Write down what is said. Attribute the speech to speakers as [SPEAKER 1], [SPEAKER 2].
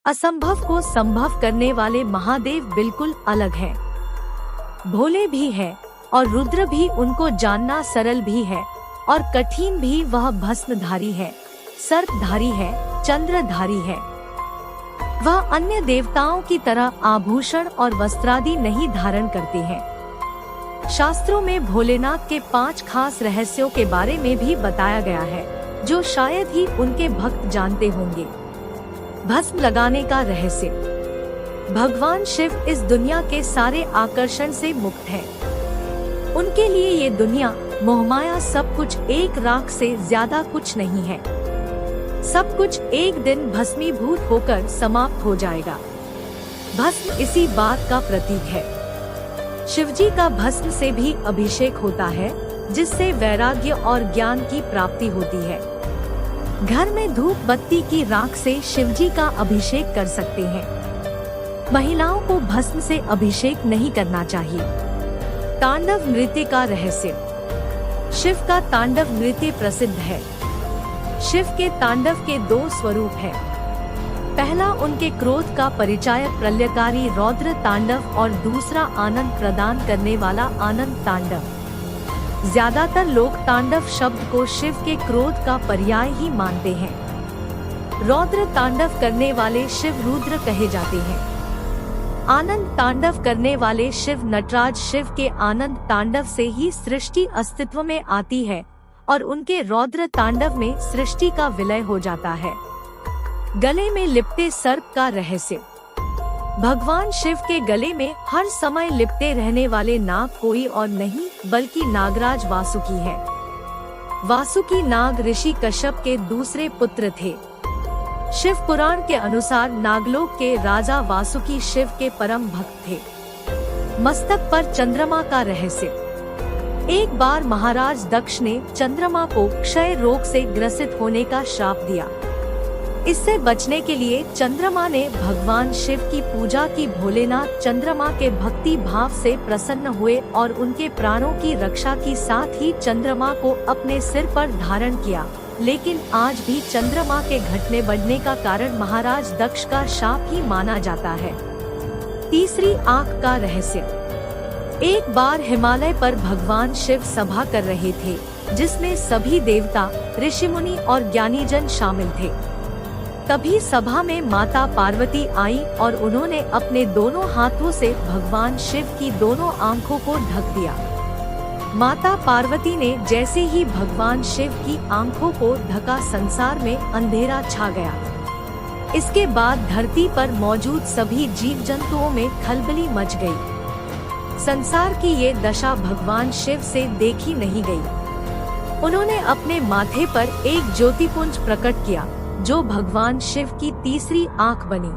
[SPEAKER 1] असंभव को संभव करने वाले महादेव बिल्कुल अलग हैं। भोले भी हैं और रुद्र भी, उनको जानना सरल भी है और कठिन भी। वह भस्मधारी है, सर्पधारी है, चंद्रधारी है। वह अन्य देवताओं की तरह आभूषण और वस्त्रादि नहीं धारण करते हैं। शास्त्रों में भोलेनाथ के 5 खास रहस्यों के बारे में भी बताया गया है, जो शायद ही उनके भक्त जानते होंगे। भस्म लगाने का रहस्य। भगवान शिव इस दुनिया के सारे आकर्षण से मुक्त हैं। उनके लिए ये दुनिया, मोहमाया, सब कुछ एक राख से ज्यादा कुछ नहीं है। सब कुछ एक दिन भस्मीभूत होकर समाप्त हो जाएगा। भस्म इसी बात का प्रतीक है। शिवजी का भस्म से भी अभिषेक होता है, जिससे वैराग्य और ज्ञान की प्राप्ति होती है। घर में धूप बत्ती की राख से शिवजी का अभिषेक कर सकते हैं। महिलाओं को भस्म से अभिषेक नहीं करना चाहिए। तांडव नृत्य का रहस्य। शिव का तांडव नृत्य प्रसिद्ध है। शिव के तांडव के 2 स्वरूप हैं। पहला उनके क्रोध का परिचायक प्रलयकारी रौद्र तांडव और दूसरा आनंद प्रदान करने वाला आनंद तांडव। ज्यादातर लोग तांडव शब्द को शिव के क्रोध का पर्याय ही मानते हैं। रौद्र तांडव करने वाले शिव रुद्र कहे जाते हैं। आनंद तांडव करने वाले शिव नटराज। शिव के आनंद तांडव से ही सृष्टि अस्तित्व में आती है और उनके रौद्र तांडव में सृष्टि का विलय हो जाता है। गले में लिपटे सर्प का रहस्य। भगवान शिव के गले में हर समय लिपटे रहने वाले नाग कोई और नहीं बल्कि नागराज वासुकी है। वासुकी नाग ऋषि कश्यप के दूसरे पुत्र थे। शिव पुराण के अनुसार नागलोक के राजा वासुकी शिव के परम भक्त थे। मस्तक पर चंद्रमा का रहस्य। एक बार महाराज दक्ष ने चंद्रमा को क्षय रोग से ग्रसित होने का श्राप दिया। इससे बचने के लिए चंद्रमा ने भगवान शिव की पूजा की। भोलेनाथ चंद्रमा के भक्ति भाव से प्रसन्न हुए और उनके प्राणों की रक्षा की, साथ ही चंद्रमा को अपने सिर पर धारण किया। लेकिन आज भी चंद्रमा के घटने बढ़ने का कारण महाराज दक्ष का शाप ही माना जाता है। तीसरी आंख का रहस्य। एक बार हिमालय पर भगवान शिव सभा कर रहे थे, जिसमें सभी देवता, ऋषिमुनि और ज्ञानीजन शामिल थे। तभी सभा में माता पार्वती आई और उन्होंने अपने दोनों हाथों से भगवान शिव की दोनों आंखों को ढक दिया। माता पार्वती ने जैसे ही भगवान शिव की आंखों को ढका, संसार में अंधेरा छा गया। इसके बाद धरती पर मौजूद सभी जीव जंतुओं में खलबली मच गई। संसार की ये दशा भगवान शिव से देखी नहीं गई। उन्होंने अपने माथे पर एक ज्योतिपुंज प्रकट किया, जो भगवान शिव की तीसरी आंख बनी।